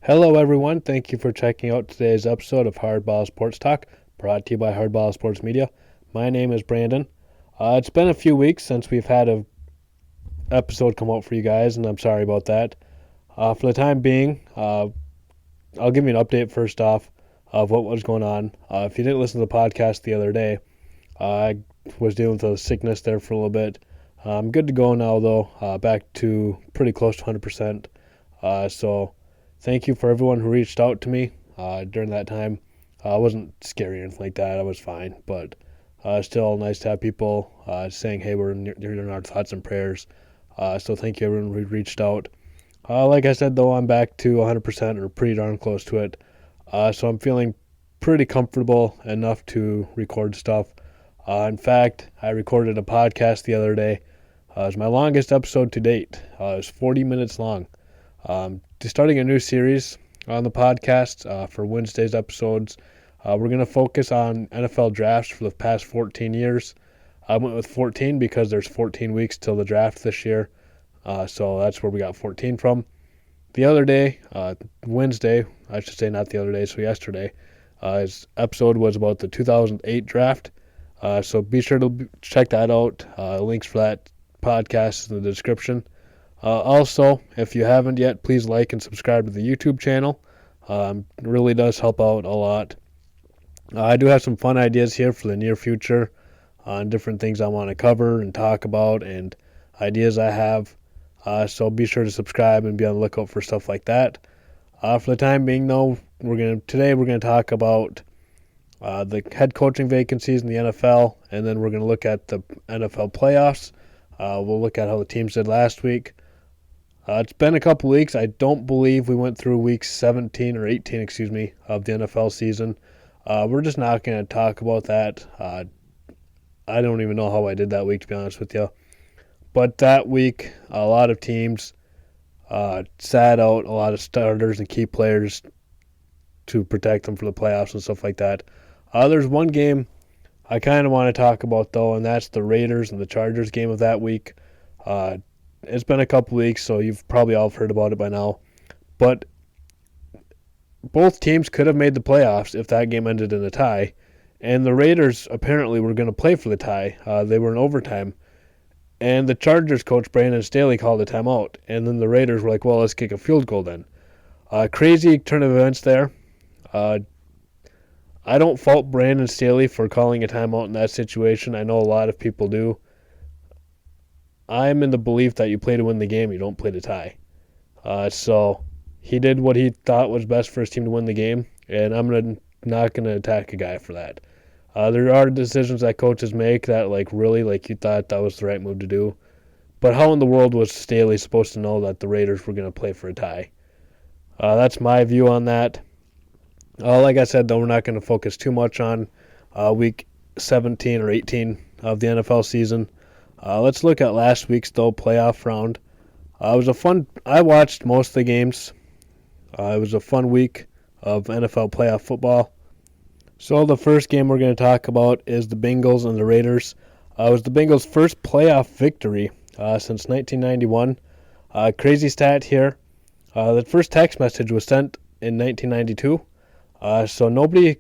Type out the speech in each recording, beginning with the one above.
Hello, everyone. Thank you for checking out today's episode of Hardball Sports Talk, brought to you by Hardball Sports Media. My name is Brandon. It's been a few weeks since we've had an episode come out for you guys, and I'm sorry about that. For the time being, I'll give you an update first off of what was going on. If you didn't listen to the podcast the other day, I was dealing with a sickness there for a little bit. I'm good to go now, though, back to pretty close to 100%. So thank you for everyone who reached out to me during that time. I wasn't scary or anything like that. I was fine, but still nice to have people saying, hey, we're in our thoughts and prayers. So thank you everyone who reached out. Like I said, though, I'm back to 100% or pretty darn close to it. So I'm feeling pretty comfortable enough to record stuff. In fact, I recorded a podcast the other day. It was my longest episode to date. It was 40 minutes long. Starting a new series on the podcast for Wednesday's episodes. We're going to focus on NFL drafts for the past 14 years. I went with 14 because there's 14 weeks till the draft this year. So that's where we got 14 from. The other day, Wednesday, I should say not the other day, so yesterday, his episode was about the 2008 draft. So be sure to check that out. Links for that podcast in the description. Also, if you haven't yet, please like and subscribe to the YouTube channel. It really does help out a lot. I do have some fun ideas here for the near future on different things I want to cover and talk about and ideas I have. So be sure to subscribe and be on the lookout for stuff like that. For the time being, though, today we're going to talk about the head coaching vacancies in the NFL, and then we're going to look at the NFL playoffs. We'll look at how the teams did last week. It's been a couple weeks. I don't believe we went through weeks 17 or 18, of the NFL season. We're just not going to talk about that. I don't even know how I did that week, to be honest with you. But that week, a lot of teams sat out a lot of starters and key players to protect them for the playoffs and stuff like that. There's one game I kind of want to talk about, though, and that's the Raiders and the Chargers game of that week. It's been a couple weeks, so you've probably all heard about it by now. But both teams could have made the playoffs if that game ended in a tie. And the Raiders apparently were going to play for the tie. They were in overtime. And the Chargers coach, Brandon Staley, called a timeout. And then the Raiders were like, well, let's kick a field goal then. Crazy turn of events there. I don't fault Brandon Staley for calling a timeout in that situation. I know a lot of people do. I'm in the belief that you play to win the game, you don't play to tie. So he did what he thought was best for his team to win the game, and I'm not going to attack a guy for that. There are decisions that coaches make that, really, you thought that was the right move to do. But how in the world was Staley supposed to know that the Raiders were going to play for a tie? That's my view on that. Like I said, though, we're not going to focus too much on week 17 or 18 of the NFL season. Let's look at last week's, though, playoff round. I watched most of the games. It was a fun week of NFL playoff football. So the first game we're going to talk about is the Bengals and the Raiders. It was the Bengals' first playoff victory since 1991. Crazy stat here. The first text message was sent in 1992. So nobody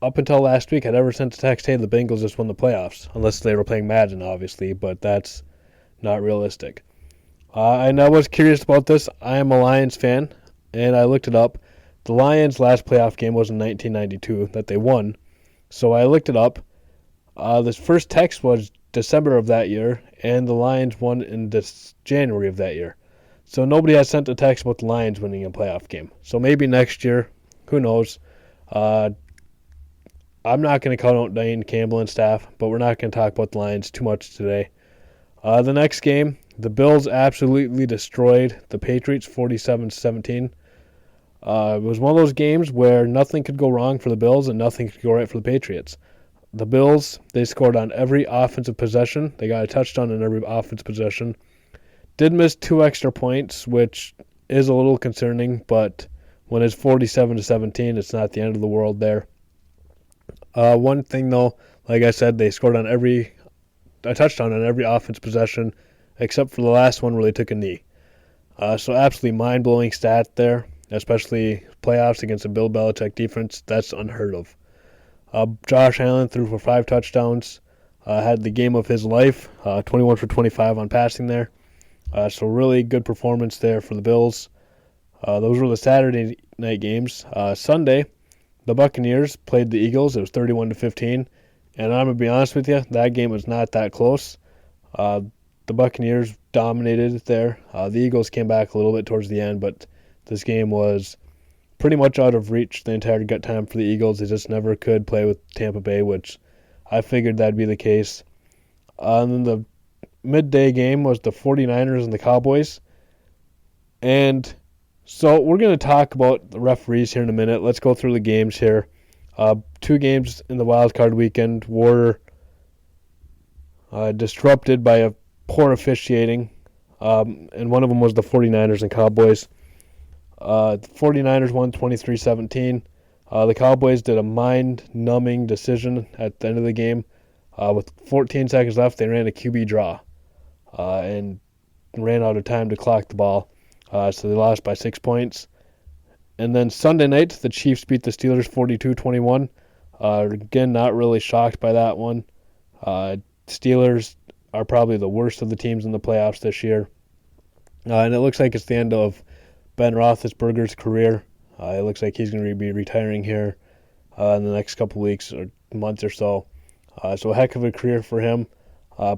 up until last week had ever sent a text, hey, the Bengals just won the playoffs, unless they were playing Madden, obviously, but that's not realistic. And I was curious about this. I am a Lions fan, and I looked it up. The Lions' last playoff game was in 1992 that they won, so I looked it up. The first text was December of that year, and the Lions won in January of that year. So nobody has sent a text about the Lions winning a playoff game. So maybe next year, who knows. I'm not going to count out Dane Campbell and staff, but we're not going to talk about the Lions too much today. The next game, the Bills absolutely destroyed the Patriots 47-17. It was one of those games where nothing could go wrong for the Bills and nothing could go right for the Patriots. The Bills, they scored on every offensive possession. They got a touchdown on every offensive possession. Did miss 2 extra points, which is a little concerning, but when it's 47-17, it's not the end of the world there. One thing, though, like I said, they scored on a touchdown on every offense possession, except for the last one where they took a knee. So absolutely mind-blowing stat there. especially playoffs against a Bill Belichick defense. That's unheard of. Josh Allen threw for 5 touchdowns, had the game of his life, 21 for 25 on passing there. So really good performance there for the Bills. Those were the Saturday night games. Sunday, the Buccaneers played the Eagles. It was 31-15. And I'm going to be honest with you, that game was not that close. The Buccaneers dominated there. The Eagles came back a little bit towards the end, but this game was pretty much out of reach the entire time for the Eagles. They just never could play with Tampa Bay, which I figured that'd be the case. And then the midday game was the 49ers and the Cowboys. And so we're going to talk about the referees here in a minute. Let's go through the games here. 2 games in the wild card weekend were disrupted by a poor officiating, and one of them was the 49ers and Cowboys. The 49ers won 23-17. The Cowboys did a mind-numbing decision at the end of the game. With 14 seconds left, they ran a QB draw and ran out of time to clock the ball. So they lost by 6 points. And then Sunday night, the Chiefs beat the Steelers 42-21. Again, not really shocked by that one. Steelers are probably the worst of the teams in the playoffs this year. And it looks like it's the end of Ben Roethlisberger's career. It looks like he's going to be retiring here in the next couple weeks or months or so. So a heck of a career for him.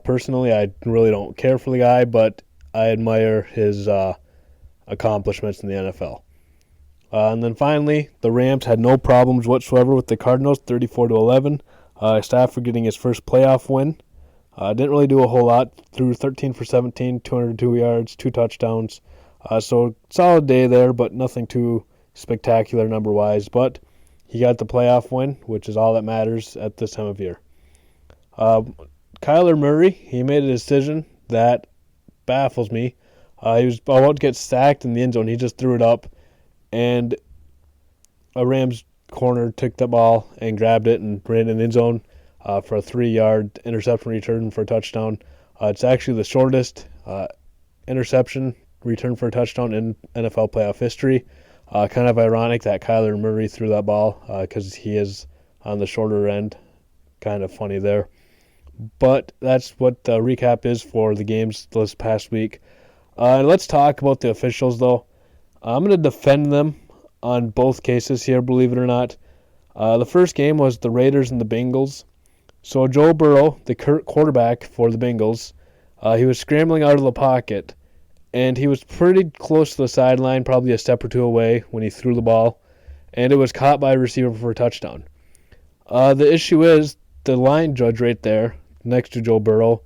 Personally, I really don't care for the guy, but I admire his accomplishments in the NFL. And then finally, the Rams had no problems whatsoever with the Cardinals, 34-11. Stafford getting his first playoff win. Didn't really do a whole lot. Threw 13 for 17, 202 yards, 2 touchdowns. So solid day there, but nothing too spectacular number-wise. But he got the playoff win, which is all that matters at this time of year. Kyler Murray, he made a decision that baffles me. He was about to get sacked in the end zone. He just threw it up, and a Rams corner took the ball and grabbed it and ran in the end zone for a 3-yard interception return for a touchdown. It's actually the shortest interception return for a touchdown in NFL playoff history. Kind of ironic that Kyler Murray threw that ball because he is on the shorter end. Kind of funny there. But that's what the recap is for the games this past week. Let's talk about the officials, though. I'm going to defend them on both cases here, believe it or not. The first game was the Raiders and the Bengals. So Joe Burrow, the quarterback for the Bengals, he was scrambling out of the pocket, and he was pretty close to the sideline, probably a step or two away when he threw the ball, and it was caught by a receiver for a touchdown. The issue is the line judge right there next to Joe Burrow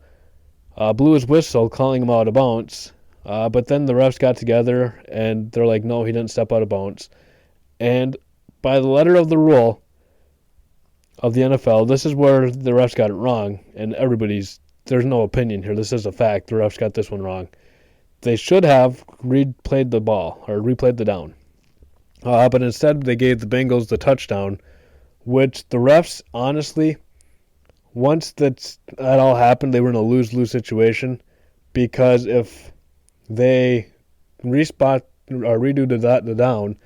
blew his whistle, calling him out of bounds. But then the refs got together, and they're like, no, he didn't step out of bounds. And by the letter of the rule of the NFL, this is where the refs got it wrong, and there's no opinion here. This is a fact. The refs got this one wrong. They should have replayed the down. But instead, they gave the Bengals the touchdown, which the refs, honestly, once that all happened, they were in a lose-lose situation, because if they redo the down,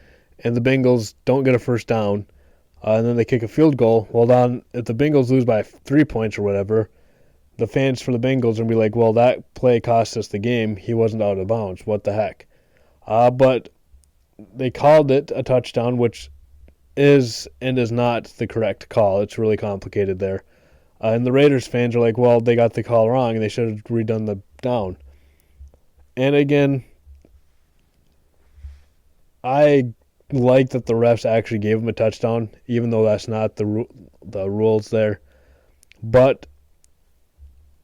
and the Bengals don't get a first down, and then they kick a field goal, well, then if the Bengals lose by 3 points or whatever, the fans for the Bengals are going to be like, well, that play cost us the game. He wasn't out of bounds. What the heck? But they called it a touchdown, which is and is not the correct call. It's really complicated there. And the Raiders fans are like, well, they got the call wrong, and they should have redone the down. And again, I like that the refs actually gave him a touchdown, even though that's not the rules there. But,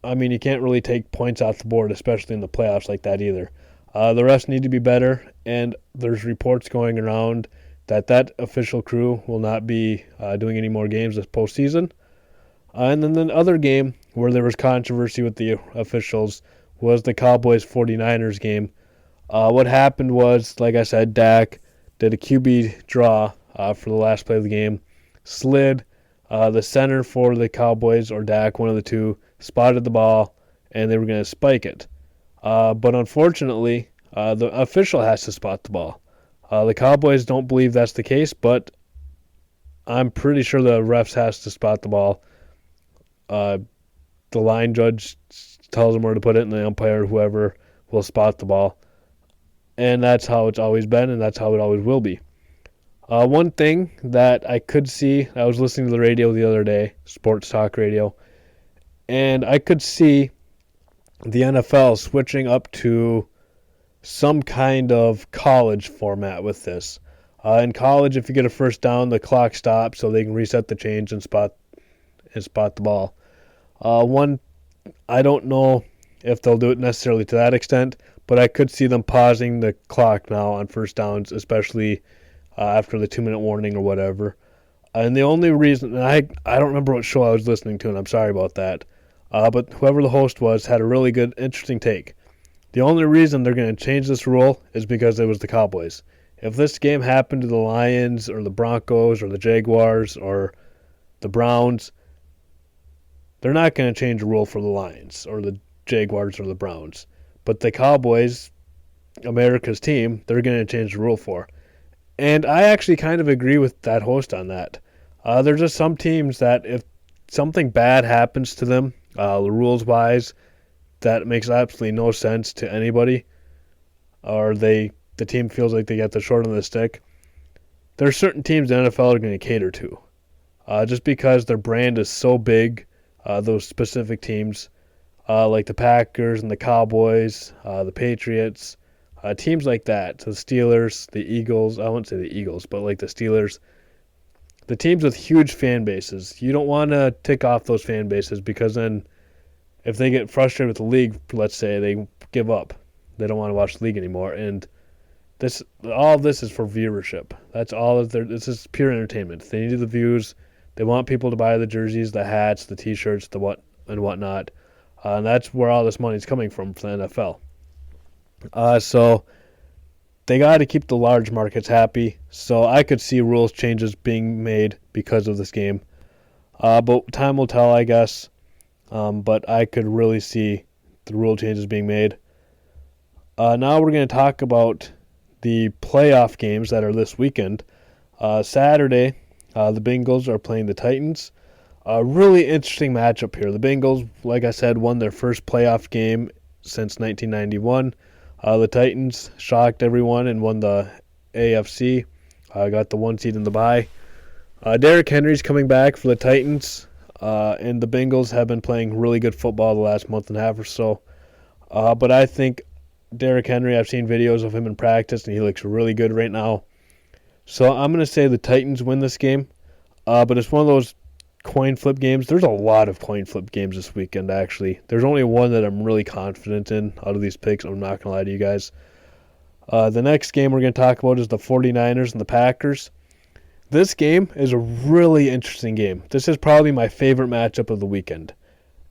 I mean, you can't really take points off the board, especially in the playoffs like that either. The refs need to be better, and there's reports going around that official crew will not be doing any more games this postseason. And then the other game where there was controversy with the officials was the Cowboys-49ers game. What happened was, like I said, Dak did a QB draw for the last play of the game, slid. The center for the Cowboys, or Dak, one of the two, spotted the ball, and they were going to spike it. But unfortunately, the official has to spot the ball. The Cowboys don't believe that's the case, but I'm pretty sure the refs has to spot the ball. The line judge tells them where to put it, and the umpire, whoever, will spot the ball. And that's how it's always been, and that's how it always will be. One thing that I could see, I was listening to the radio the other day, sports talk radio, and I could see the NFL switching up to some kind of college format with this. In college, if you get a first down, the clock stops so they can reset the chains and spot the ball. I don't know if they'll do it necessarily to that extent, but I could see them pausing the clock now on first downs, especially after the 2-minute warning or whatever. And the only reason, and I don't remember what show I was listening to, and I'm sorry about that, but whoever the host was had a really good, interesting take. The only reason they're going to change this rule is because it was the Cowboys. If this game happened to the Lions or the Broncos or the Jaguars or the Browns, they're not going to change the rule for the Lions or the Jaguars or the Browns. But the Cowboys, America's team, they're going to change the rule for. And I actually kind of agree with that host on that. There's just some teams that if something bad happens to them, rules-wise, that makes absolutely no sense to anybody, or the team feels like they get the short end of the stick, there's certain teams the NFL are going to cater to. Just because their brand is so big, those specific teams, like the Packers and the Cowboys, the Patriots, teams like that, the Steelers, the Eagles, I wouldn't say the Eagles, but like the Steelers, the teams with huge fan bases, you don't want to tick off those fan bases because then if they get frustrated with the league, let's say, they give up. They don't want to watch the league anymore. And all of this is for viewership. That's all. This is pure entertainment. They need the views. They want people to buy the jerseys, the hats, the T-shirts, and whatnot. And that's where all this money is coming from for the NFL. So they got to keep the large markets happy. So I could see rules changes being made because of this game. But time will tell, I guess. But I could really see the rule changes being made. Now we're going to talk about the playoff games that are this weekend. Saturday, the Bengals are playing the Titans. A really interesting matchup here. The Bengals, like I said, won their first playoff game since 1991. The Titans shocked everyone and won the AFC. Got the 1 seed in the bye. Derrick Henry's coming back for the Titans. And the Bengals have been playing really good football the last month and a half or so. But I think Derrick Henry, I've seen videos of him in practice, and he looks really good right now. So I'm going to say the Titans win this game. But it's one of those coin flip games. There's a lot of coin flip games this weekend, actually. There's only one that I'm really confident in out of these picks. I'm not going to lie to you guys. The next game we're going to talk about is the 49ers and the Packers. This game is a really interesting game. This is probably my favorite matchup of the weekend.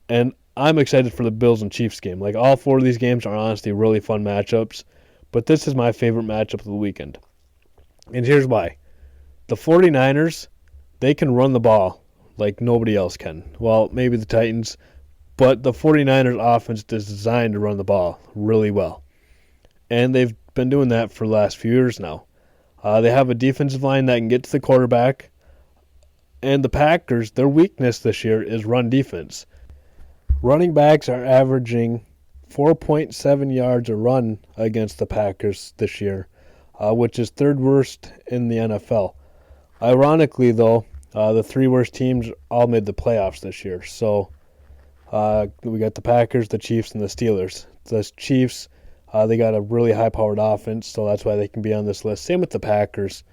And I'm excited for the Bills and Chiefs game. Like, all 4 of these games are honestly really fun matchups. But this is my favorite matchup of the weekend. And here's why. The 49ers, they can run the ball like nobody else can. Well, maybe the Titans. But the 49ers offense is designed to run the ball really well. And they've been doing that for the last few years now. They have a defensive line that can get to the quarterback. And the Packers, their weakness this year is run defense. Running backs are averaging 4.7 yards a run against the Packers this year, which is 3rd worst in the NFL. Ironically, though, the 3 worst teams all made the playoffs this year. So we got the Packers, the Chiefs, and the Steelers. The Chiefs, they got a really high-powered offense, so that's why they can be on this list. Same with the Packers.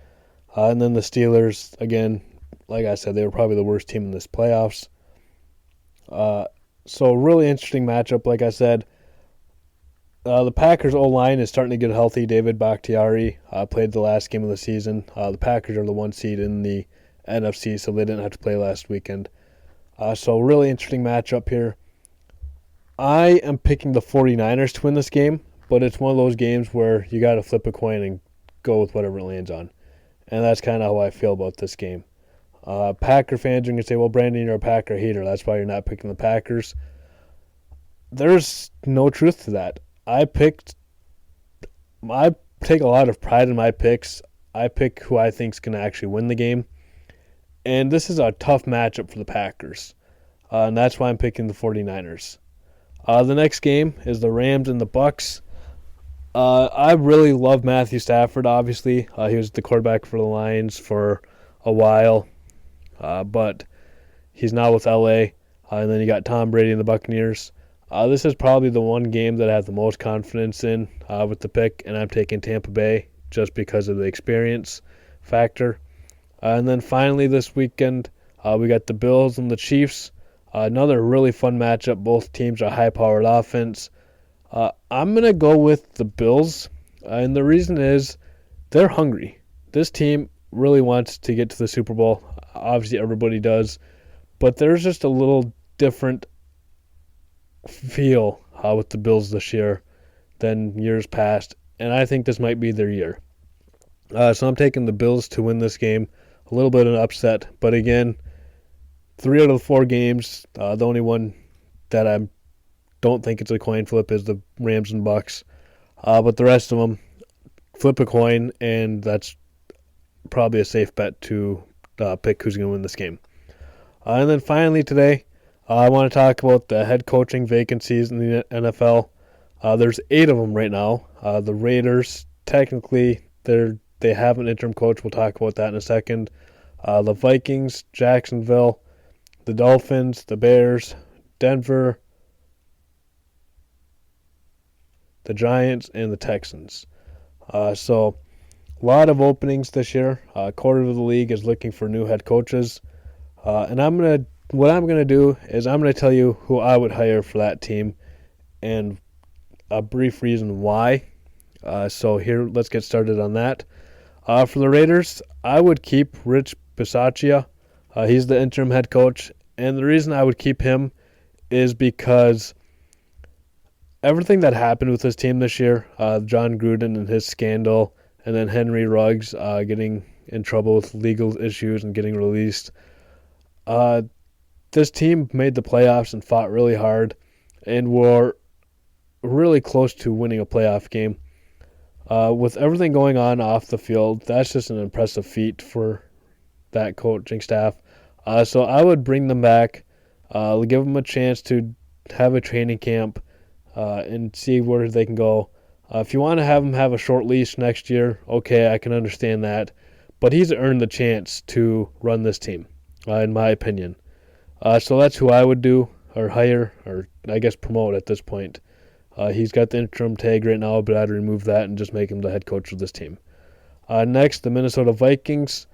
And then the Steelers, again, like I said, they were probably the worst team in this playoffs. So really interesting matchup, like I said. The Packers' O-line is starting to get healthy. David Bakhtiari played the last game of the season. The Packers are the 1 seed in the NFC, so they didn't have to play last weekend. So really interesting matchup here. I am picking the 49ers to win this game, but it's one of those games where you got to flip a coin and go with whatever it lands on. And that's kind of how I feel about this game. Packer fans are going to say, well, Brandon, you're a Packer hater. That's why you're not picking the Packers. There's no truth to that. I take a lot of pride in my picks. I pick who I think is going to actually win the game. And this is a tough matchup for the Packers. And that's why I'm picking the 49ers. The next game is the Rams and the Bucks. I really love Matthew Stafford, obviously. He was the quarterback for the Lions for a while. But he's now with LA. And then you got Tom Brady and the Buccaneers. This is probably the one game that I have the most confidence in with the pick, and I'm taking Tampa Bay just because of the experience factor. And then finally this weekend, we got the Bills and the Chiefs. Another really fun matchup. Both teams are high-powered offense. I'm going to go with the Bills, and the reason is they're hungry. This team really wants to get to the Super Bowl. Obviously, everybody does, but there's just a little different feel with the Bills this year than years past, and I think this might be their year. So I'm taking the Bills to win this game. A little bit of an upset, but again, 3 out of the 4 games, the only one that I don't think it's a coin flip is the Rams and Bucks. But the rest of them, flip a coin, and that's probably a safe bet to pick who's going to win this game. And then finally today, I want to talk about the head coaching vacancies in the NFL. There's 8 of them right now. The Raiders, technically, they have an interim coach. We'll talk about that in a second. The Vikings, Jacksonville, the Dolphins, the Bears, Denver, the Giants, and the Texans. So a lot of openings this year. A quarter of the league is looking for new head coaches. And what I'm going to do is I'm going to tell you who I would hire for that team and a brief reason why. So here, let's get started on that. For the Raiders, I would keep Rich Bisaccia. He's the interim head coach. And the reason I would keep him is because everything that happened with this team this year, John Gruden and his scandal, and then Henry Ruggs getting in trouble with legal issues and getting released. This team made the playoffs and fought really hard and were really close to winning a playoff game. With everything going on off the field, that's just an impressive feat for that coaching staff. So I would bring them back, give them a chance to have a training camp and see where they can go. If you want to have him have a short leash next year, okay, I can understand that. But he's earned the chance to run this team, in my opinion. So that's who I would do, or hire, or I guess promote at this point. He's got the interim tag right now, but I'd remove that and just make him the head coach of this team. Next, the Minnesota Vikings.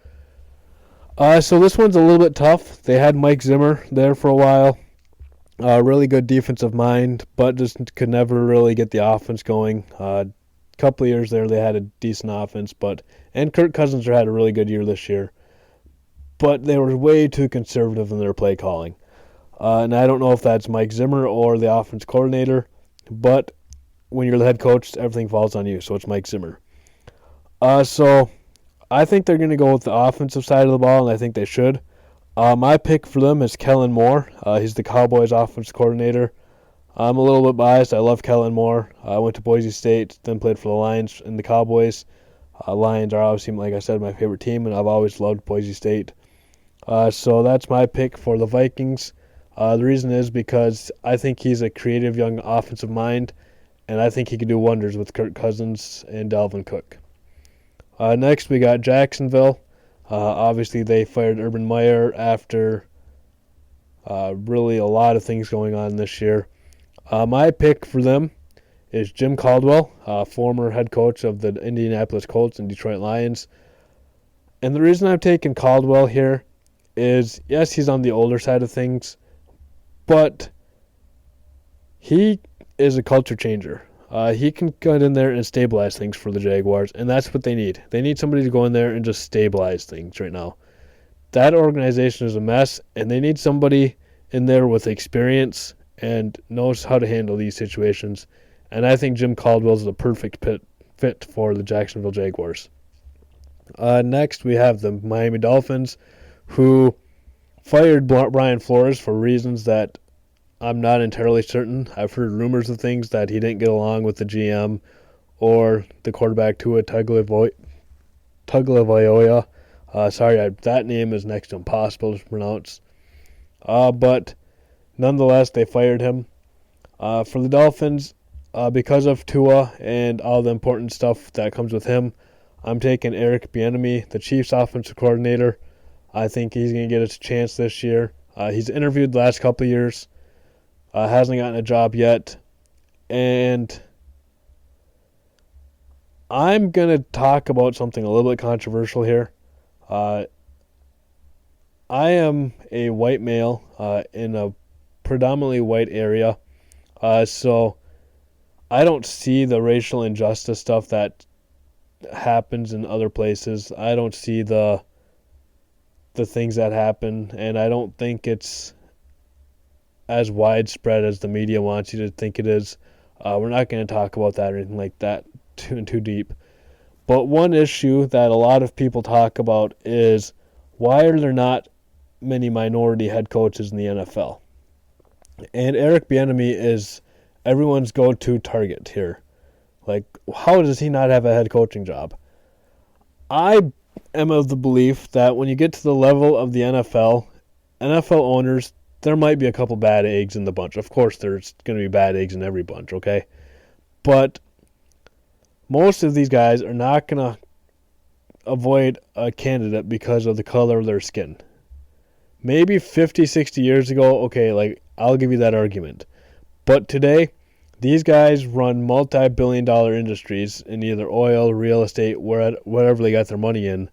So this one's a little bit tough. They had Mike Zimmer there for a while. Really good defensive mind, but just could never really get the offense going. Couple of years there, they had a decent offense, and Kirk Cousins had a really good year this year. But they were way too conservative in their play calling. And I don't know if that's Mike Zimmer or the offense coordinator, but when you're the head coach, everything falls on you, so it's Mike Zimmer. So I think they're going to go with the offensive side of the ball, and I think they should. My pick for them is Kellen Moore. He's the Cowboys offense coordinator. I'm a little bit biased. I love Kellen Moore. I went to Boise State, then played for the Lions and the Cowboys. Lions are obviously, like I said, my favorite team, and I've always loved Boise State. So that's my pick for the Vikings. The reason is because I think he's a creative young offensive mind, and I think he could do wonders with Kirk Cousins and Dalvin Cook. Next, we got Jacksonville. Obviously, they fired Urban Meyer after really a lot of things going on this year. My pick for them is Jim Caldwell, former head coach of the Indianapolis Colts and Detroit Lions. And the reason I'm taking Caldwell here is, yes, he's on the older side of things, but he is a culture changer. He can get in there and stabilize things for the Jaguars, and that's what they need. They need somebody to go in there and just stabilize things right now. That organization is a mess, and they need somebody in there with experience and knows how to handle these situations. And I think Jim Caldwell is the perfect fit for the Jacksonville Jaguars. Next, we have the Miami Dolphins, who fired Brian Flores for reasons that I'm not entirely certain. I've heard rumors of things that he didn't get along with the GM or the quarterback Tua Tagovailoa. That name is next to impossible to pronounce. But nonetheless, they fired him. For the Dolphins, because of Tua and all the important stuff that comes with him, I'm taking Eric Bieniemy, the Chiefs offensive coordinator. I think he's going to get his chance this year. He's interviewed the last couple of years, hasn't gotten a job yet, and I'm going to talk about something a little bit controversial here. I am a white male in a predominantly white area, so I don't see the racial injustice stuff that happens in other places. I don't see the things that happen, and I don't think it's as widespread as the media wants you to think it is. We're not going to talk about that or anything like that too deep. But one issue that a lot of people talk about is, why are there not many minority head coaches in the NFL? And Eric Bieniemy is everyone's go-to target here. Like, how does he not have a head coaching job? I am of the belief that when you get to the level of the NFL owners, there might be a couple bad eggs in the bunch. Of course, there's going to be bad eggs in every bunch, okay? But most of these guys are not going to avoid a candidate because of the color of their skin. Maybe 50, 60 years ago, okay, like, I'll give you that argument. But today, these guys run multi-billion-dollar industries in either oil, real estate, wherever they got their money in.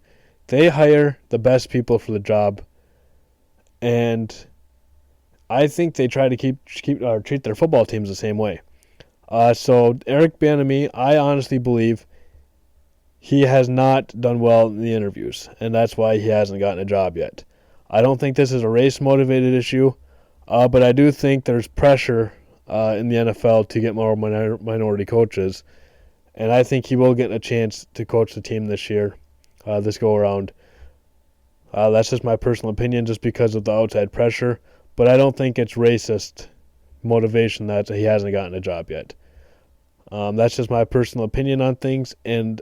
They hire the best people for the job, and I think they try to treat their football teams the same way. So Eric Bieniemy, I honestly believe he has not done well in the interviews, and that's why he hasn't gotten a job yet. I don't think this is a race-motivated issue, but I do think there's pressure in the NFL to get more minority coaches, and I think he will get a chance to coach the team this year, this go-around. That's just my personal opinion, just because of the outside pressure, but I don't think it's racist motivation that he hasn't gotten a job yet. That's just my personal opinion on things, and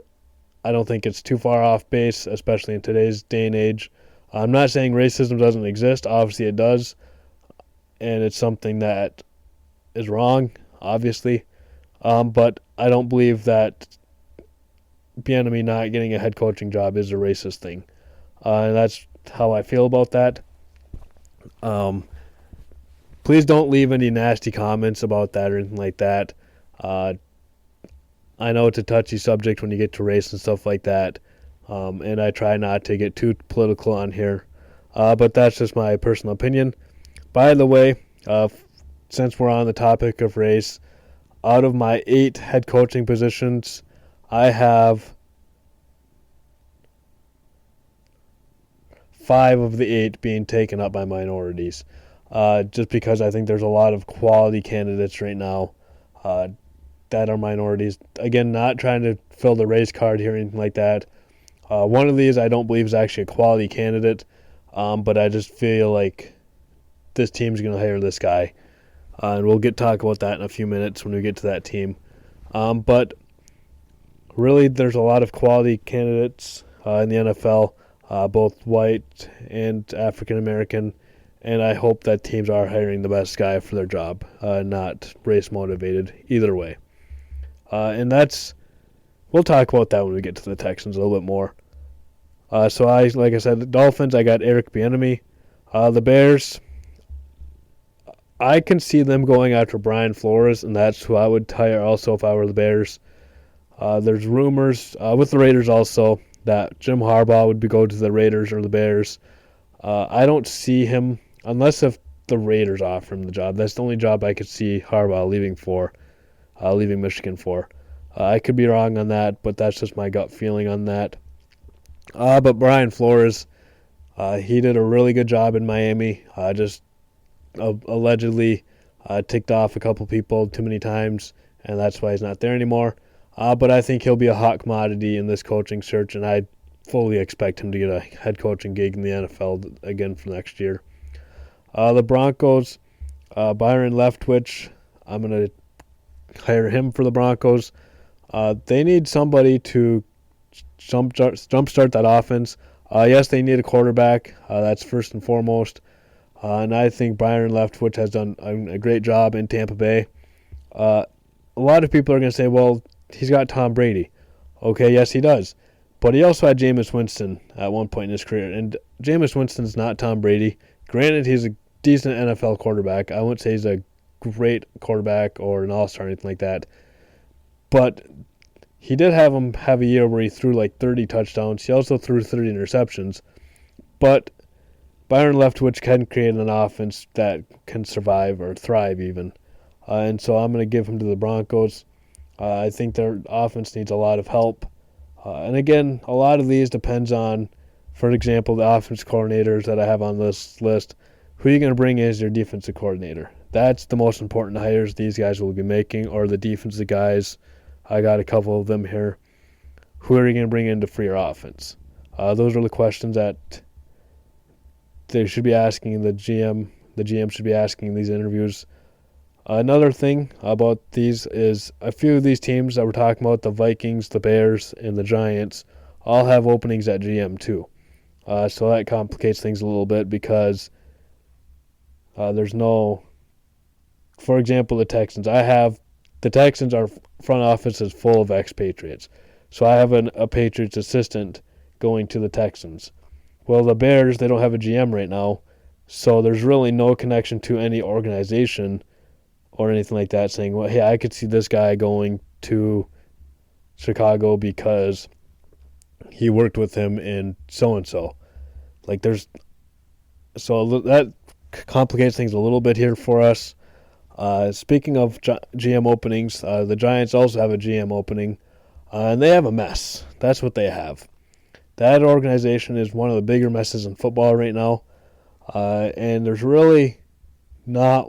I don't think it's too far off base, especially in today's day and age. I'm not saying racism doesn't exist. Obviously it does, and it's something that is wrong, obviously. But I don't believe that Bieniemy not getting a head coaching job is a racist thing. And that's how I feel about that. Please don't leave any nasty comments about that or anything like that. I know it's a touchy subject when you get to race and stuff like that, and I try not to get too political on here, but that's just my personal opinion. By the way, since we're on the topic of race, out of my 8 head coaching positions, I have 5 of the 8 being taken up by minorities. Just because I think there's a lot of quality candidates right now that are minorities. Again, not trying to fill the race card here or anything like that. One of these I don't believe is actually a quality candidate, but I just feel like this team's going to hire this guy. And we'll talk about that in a few minutes when we get to that team. But really, there's a lot of quality candidates in the NFL, both white and African American. And I hope that teams are hiring the best guy for their job, not race-motivated, either way. And we'll talk about that when we get to the Texans a little bit more. Like I said, the Dolphins, I got Eric Bieniemy. The Bears, I can see them going after Brian Flores, and that's who I would hire also if I were the Bears. There's rumors with the Raiders also that Jim Hardball would go to the Raiders or the Bears. I don't see him, unless if the Raiders offer him the job. That's the only job I could see Harbaugh leaving Michigan for. I could be wrong on that, but that's just my gut feeling on that. But Brian Flores, he did a really good job in Miami. Just allegedly ticked off a couple people too many times, and that's why he's not there anymore. But I think he'll be a hot commodity in this coaching search, and I fully expect him to get a head coaching gig in the NFL again for next year. The Broncos, Byron Leftwich, I'm going to hire him for the Broncos. They need somebody to jumpstart that offense. Yes, they need a quarterback. That's first and foremost. And I think Byron Leftwich has done a great job in Tampa Bay. A lot of people are going to say, well, he's got Tom Brady. Okay, yes, he does. But he also had Jameis Winston at one point in his career. And Jameis Winston's not Tom Brady. Granted, he's a decent NFL quarterback. I wouldn't say he's a great quarterback or an all-star or anything like that. But he did have him have a year where he threw like 30 touchdowns. He also threw 30 interceptions. But Byron Leftwich can create an offense that can survive or thrive even. And so I'm going to give him to the Broncos. I think their offense needs a lot of help. And again, a lot of these depends on, for example, the offense coordinators that I have on this list. Who you're going to bring as your defensive coordinator. That's the most important hires these guys will be making, or the defensive guys. I got a couple of them here. Who are you going to bring in for your offense? Those are the questions that they should be asking the GM. The GM should be asking in these interviews. Another thing about these is a few of these teams that we're talking about, the Vikings, the Bears, and the Giants, all have openings at GM too. So that complicates things a little bit because there's no, for example, the Texans. The Texans, our front office is full of expatriates. So I have a Patriots assistant going to the Texans. Well, the Bears, they don't have a GM right now, so there's really no connection to any organization or anything like that saying, well, hey, I could see this guy going to Chicago because he worked with him in so-and-so. So that complicates things a little bit here for us. Speaking of GM openings, the Giants also have a GM opening, and they have a mess. That's what they have. That organization is one of the bigger messes in football right now, and there's really not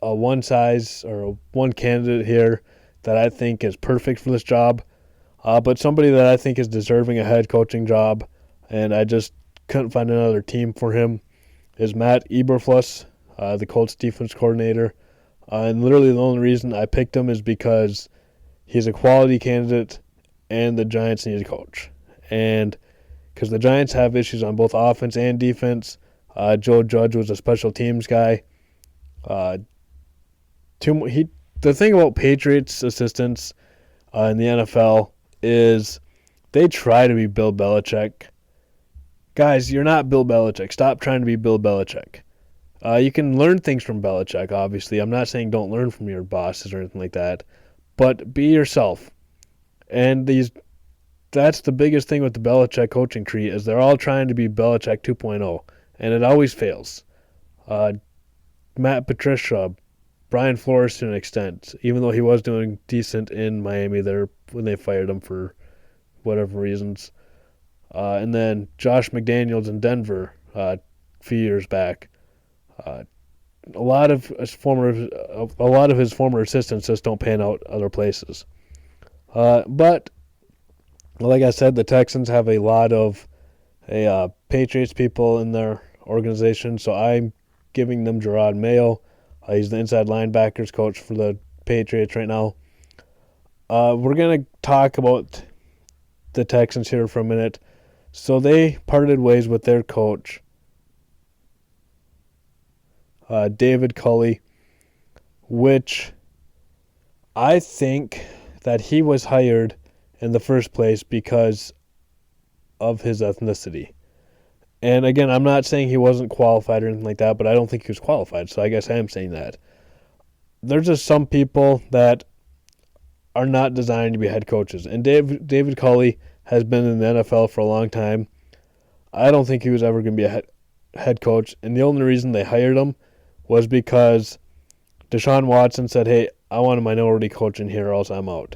a one size or one candidate here that I think is perfect for this job, but somebody that I think is deserving a head coaching job, and I just couldn't find another team for him, is Matt Eberflus, the Colts defense coordinator. And literally the only reason I picked him is because he's a quality candidate and the Giants need a coach. And because the Giants have issues on both offense and defense, Joe Judge was a special teams guy. The thing about Patriots assistants in the NFL is they try to be Bill Belichick. Guys, you're not Bill Belichick. Stop trying to be Bill Belichick. You can learn things from Belichick, obviously. I'm not saying don't learn from your bosses or anything like that, but be yourself. And that's the biggest thing with the Belichick coaching tree is they're all trying to be Belichick 2.0, and it always fails. Matt Patricia, Brian Flores to an extent, even though he was doing decent in Miami there when they fired him for whatever reasons. And then Josh McDaniels in Denver a few years back. A lot of his former assistants just don't pan out other places. But like I said, the Texans have a lot of Patriots people in their organization, so I'm giving them Gerard Mayo. He's the inside linebackers coach for the Patriots right now. We're going to talk about the Texans here for a minute. So they parted ways with their coach, David Culley, which I think that he was hired in the first place because of his ethnicity. And again, I'm not saying he wasn't qualified or anything like that, but I don't think he was qualified, so I guess I am saying that. There's just some people that are not designed to be head coaches. And David Culley has been in the NFL for a long time. I don't think he was ever going to be a head coach, and the only reason they hired him was because Deshaun Watson said, hey, I want a minority coach in here or else I'm out.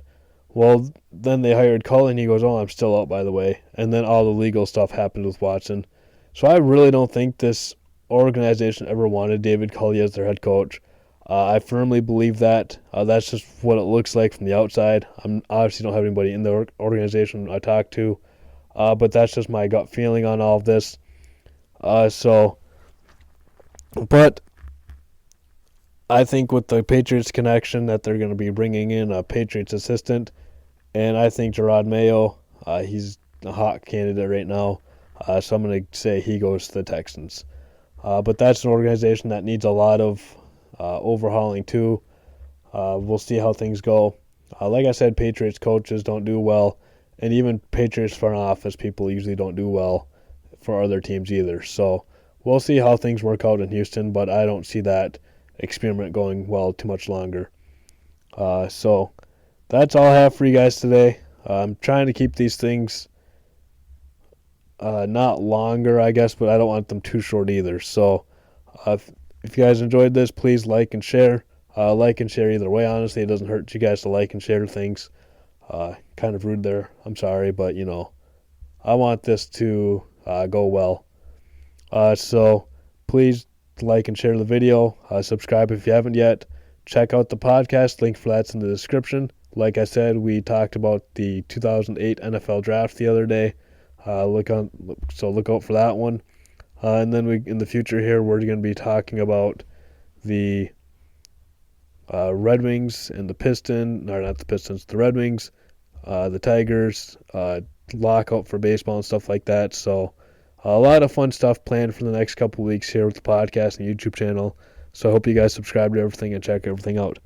Well, then they hired Culley, and he goes, oh, I'm still out, by the way. And then all the legal stuff happened with Watson. So I really don't think this organization ever wanted David Culley as their head coach. I firmly believe that. That's just what it looks like from the outside. I obviously don't have anybody in the organization I talk to, but that's just my gut feeling on all of this. But I think with the Patriots connection that they're going to be bringing in a Patriots assistant, And I think Gerard Mayo, he's a hot candidate right now. So I'm going to say he goes to the Texans. But that's an organization that needs a lot of overhauling too. We'll see how things go. Like I said, Patriots coaches don't do well, and even Patriots front office people usually don't do well for other teams either. So we'll see how things work out in Houston, but I don't see that experiment going well too much longer. So that's all I have for you guys today. I'm trying to keep these things not longer, I guess, but I don't want them too short either. So if you guys enjoyed this, please like and share. Like and share either way, honestly. It doesn't hurt you guys to like and share things. Kind of rude there. I'm sorry, but, I want this to go well. So please like and share the video. Subscribe if you haven't yet. Check out the podcast. Link for that's in the description. Like I said, we talked about the 2008 NFL Draft the other day. Look out for that one. And then in the future here, we're going to be talking about the Red Wings and the the Red Wings, the Tigers, lockout for baseball and stuff like that. So a lot of fun stuff planned for the next couple weeks here with the podcast and YouTube channel. So I hope you guys subscribe to everything and check everything out.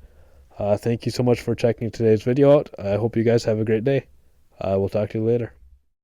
Thank you so much for checking today's video out. I hope you guys have a great day. We'll talk to you later.